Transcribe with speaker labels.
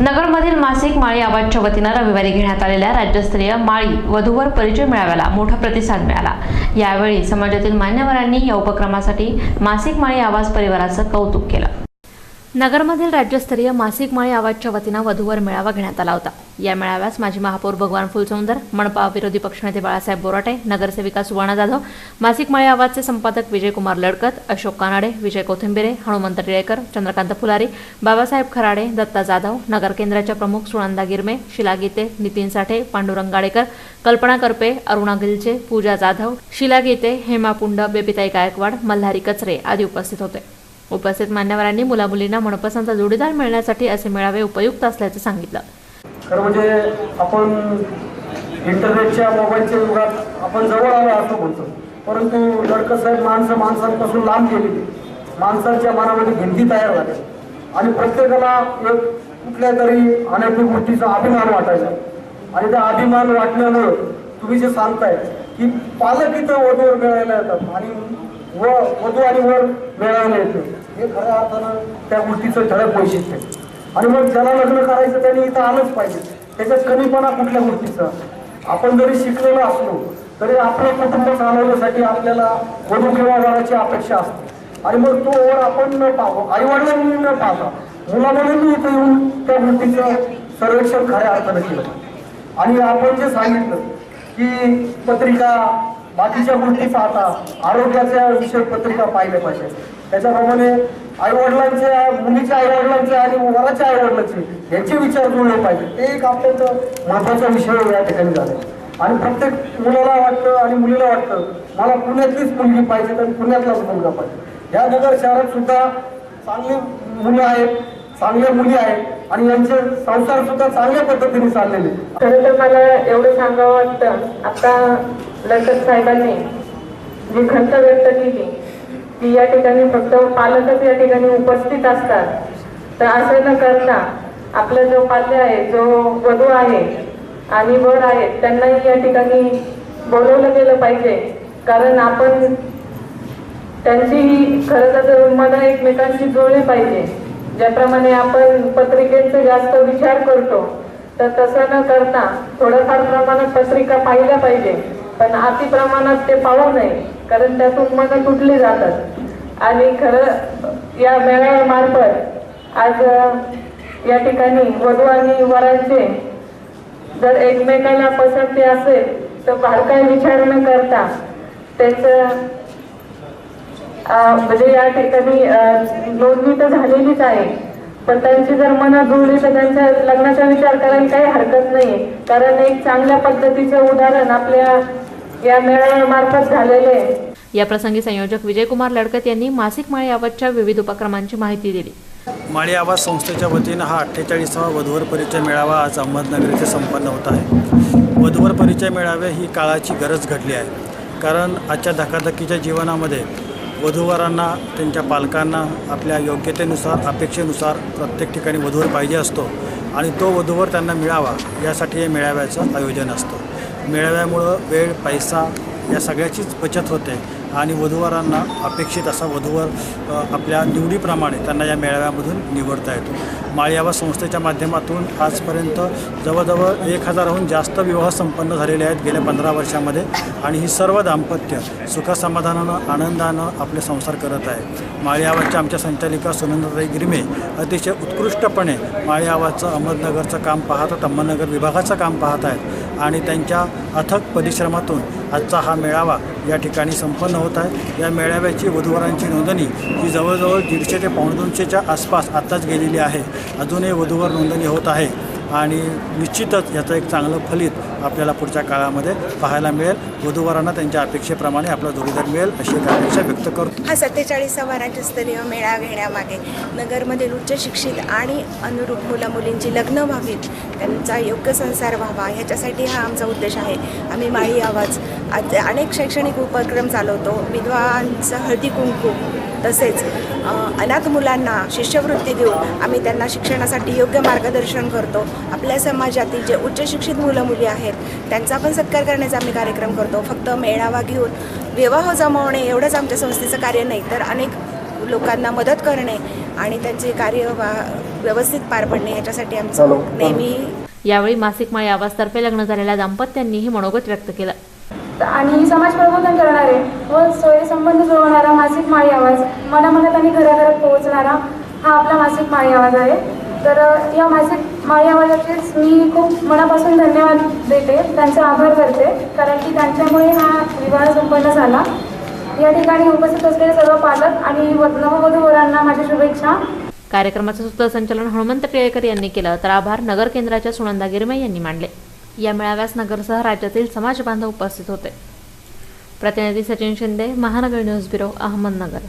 Speaker 1: नगरमधील मासिक माळी आवाजच्या वतीनं रविवारी घेण्यात आलेल्या राज्यस्तरीय माळी वधूवर परिचय मेळाव्याला मोठा प्रतिसाद मिळाला। यावेळी समाजातील मान्यवरांनी या उपक्रमासाठी मासिक माळी आवाज परिवाराचं कौतुक केलं। नगरमधील राज्यस्तरीय मासिक माळी आवाजच्या वतीनं वधूवर मेळावा घेण्यात आला होता। या मेळाव्यास माजी महापौर भगवान फुलसौंदर, मनपा विरोधी पक्षनेते बाळासाहेब बोराटे, नगरसेविका सुवर्णा जाधव, मासिक माळी आवाजचे संपादक विजयकुमार लडकत, अशोक कानाडे, विजय कोथिंबिरे, हनुमंत टिळेकर, चंद्रकांत फुलारी, बाबासाहेब खराडे, दत्ता जाधव, नगर केंद्राच्या प्रमुख सुनंदा गिरमे, शीला गीते, नितीन साठे, पांडुरंग गाडेकर, कल्पना करपे, अरुणा गिलचे, पूजा जाधव, शीला गीते, हेमा पुंड, बेबीताई गायकवाड, मल्हारी कचरे आदी उपस्थित होते। उपस्थित मान्यवरांनी मुलामुलींना मनपसंत जोडीदार मिळण्यासाठी असे मेळावे उपयुक्त असल्याचे सांगितलं।
Speaker 2: खरं म्हणजे आपण इंटरनेटच्या मोबाईलच्या युगात आपण जवळ आलो असं म्हणतो, परंतु लडकत साहेब माणसांपासून लांब गेलेली, माणसांच्या मनामध्ये भिंती तयार झाल्या आणि प्रत्येकाला एक कुठल्या तरी अनैतिक गोष्टीचा अभिमान वाटायचा आणि त्या अभिमान वाटल्यामुळं तुम्ही जे सांगताय की पालक इथं वधूवर मिळायला येतात आणि वधू आणि वर मिळायला येते, हे खऱ्या अर्थानं त्या गोष्टीचं ठळक वैशिष्ट्य आहे। आणि मग ज्याला लग्न करायचं त्यांनी इथं आलंच पाहिजे। त्याच्यात कमीपणा कुठल्या गोष्टीचा, आपण जरी शिकलेलो असलो तरी आपलं कुटुंब चालवण्यासाठी आपल्याला वधू किंवा वराची अपेक्षा असते आणि मग तो वर आपण न पाहावं, आई वडिलांनी न पाहता मुलामुलींनी इथं येऊन त्या गोष्टीचं सर्वेक्षण खऱ्या अर्थानं केलं। आणि आपण जे सांगितलं की पत्रिका बाकीच्या गोष्टी पाहता आरोग्याच्या विषय पत्रिका पाहिल्या पाहिजे, त्याच्याप्रमाणे आईवडिलांच्या, मुलीच्या आईवडिलांचे आणि वराच्या आईवडिलांचे यांचे विचार जुळले पाहिजे। ते एक अत्यंत महत्त्वाचा विषय या ठिकाणी झाला आणि प्रत्येक मुलाला वाटतं आणि मुलीला वाटतं मला पुण्यातलीच मुलगी पाहिजे तर पुण्यातलाच मुलगा पाहिजे। या नगर शहरात सुद्धा चांगली मुलं आहेत, चांगल्या मुली आहेत आणि यांचे संसार सुद्धा चांगल्या पद्धतीने चाललेले।
Speaker 3: खरं तर मला एवढं सांगावं वाटतं, आता लडकत साहेबांनी जी खंत व्यक्त केली की या ठिकाणी फक्त पालकच या ठिकाणी उपस्थित असतात, तर असं न करता आपलं जो पाल्य आहे, जो वधू आहे आणि वर आहे त्यांनाही या ठिकाणी बोलवलं गेलं पाहिजे। कारण आपण त्यांची खरं तर मन एकमेकांशी जोडली पाहिजे। ज्याप्रमाणे आपण पत्रिकेचा जास्त विचार करतो तर तसं न करता थोडंफार प्रमाणात पत्रिका पाहिल्या पाहिजे, पण अति प्रमाणात ते पाहू नये, कारण त्यातून मन तुटली जातात। आणि खरं या मेळाव्यामार्फत आज या ठिकाणी वधू आणि वरांचे जर एकमेकाला पसंती असेल तर बारकाई विचार न करता त्यांचं म्हणजे या ठिकाणी नोंदणी तर झालेलीच आहे, पण त्यांची जर मनं जुळली तर त्यांच्या लग्नाचा विचार करायला काही हरकत नाही। कारण एक चांगल्या पद्धतीचे उदाहरण आपल्या या मेळाव्यामार्फत झालेले आहे।
Speaker 1: या प्रसंगी संयोजक विजयकुमार लडकत यांनी मासिक माळी आवाजच्या विविध उपक्रमांची माहिती दिली।
Speaker 4: माळी आवाज संस्थेच्या वतीनं हा 48वा वधूवर परिचय मेळावा आज अहमदनगर येथे संपन्न होत आहे। वधूवर परिचय मेळावे ही काळाची गरज घडली आहे, कारण आजच्या धकाधकीच्या जीवनामध्ये वधूवरांना त्यांच्या पालकांना आपल्या योग्यतेनुसार, अपेक्षेनुसार प्रत्येक ठिकाणी वधूवर पाहिजे असतो आणि तो वधूवर त्यांना मिळावा यासाठी हे मेळाव्याचं आयोजन असतं। मेळाव्यामुळं वेळ, पैसा या सगळ्याचीच बचत होते आणि वधूवरांना अपेक्षित असा वधूवर आपल्या निवडीप्रमाणे त्यांना या मेळाव्यामधून निवडता येतो। माळी आवाज संस्थेच्या माध्यमातून आजपर्यंत जवळजवळ 1000हून जास्त विवाह संपन्न झालेले आहेत गेल्या 15 वर्षामध्ये आणि ही सर्व दाम्पत्य सुखसमाधानानं, आनंदानं आपले संसार करत आहे। माळी आवाजच्या आमच्या संचालिका सुनंदाताई गिरमे अतिशय उत्कृष्टपणे माळी आवाजचं अहमदनगरचं काम पाहतात, अहमदनगर विभागाचं काम पाहत आहेत आणि त्यांच्या अथक परिश्रमातून आजचा हा मेळावा या ठिकाणी संपन्न होत आहे। या मेळाव्याची वधूवरांची नोंदणी ही जवळजवळ 150 ते 250च्या आसपास आत्ताच गेलेली आहे। अजूनही वधूवर नोंदणी होत आहे आणि निश्चितच याचं एक चांगलं फलित आपल्याला पुढच्या काळामध्ये पाहायला मिळेल। वधूवरांना त्यांच्या अपेक्षेप्रमाणे आपला जोडीदार मिळेल अशी एक अपेक्षा व्यक्त करतो।
Speaker 5: हा 47वा राज्यस्तरीय मेळावा घेण्यामागे नगरमधील उच्च शिक्षित आणि अनुरूप मुलामुलींची लग्न व्हावीत, त्यांचा योग्य संसार व्हावा ह्याच्यासाठी हा आमचा उद्देश आहे। आम्ही माळी आवाज आज अनेक शैक्षणिक उपक्रम चालवतो, विधवांचं हळदी कुंकू, तसेच अनाथ मुलांना शिष्यवृत्ती देऊन आम्ही त्यांना शिक्षणासाठी योग्य मार्गदर्शन करतो। आपल्या समाजातील जे उच्च शिक्षित मुलं मुली आहेत त्यांचा पण सत्कार करण्याचा आम्ही कार्यक्रम करतो। फक्त मेळावा घेऊन विवाह जमवणे एवढंच आमच्या संस्थेचं कार्य नाही, तर अनेक लोकांना मदत करणे आणि त्यांचे कार्य व्यवस्थित पार पडणे याच्यासाठी आमचं नेहमी.
Speaker 1: यावेळी मासिक माळी आवाजतर्फे लग्न झालेल्या दाम्पत्यांनीही मनोगत व्यक्त केलं.
Speaker 6: आणि समाज प्रबोधन करणारे व सोयीसंबंध जुळवणारा मासिक माळी आवाज, मनामनात आणि घराघरात पोहोचणारा हा आपला मासिक माळी आवाज आहे. तर या मासिक माळी आवाजाचेच मी खूप मनापासून धन्यवाद देते, त्यांचा आभार करते, कारण की त्यांच्यामुळे हा विवाह संपन्न झाला. या ठिकाणी उपस्थित असलेले सर्व पालक आणि नववधूवरांना माझ्या शुभेच्छा.
Speaker 1: कार्यक्रमाचं सूत्रसंचालन हनुमंत टिळेकर यांनी केलं, तर आभार नगर केंद्राच्या सुनंदा गिरमे यांनी मानले. या मेळाव्यास नगरसह राज्यातील समाज बांधव उपस्थित होते. प्रतिनिधी सचिन शिंदे, महानगर न्यूज ब्युरो, अहमदनगर.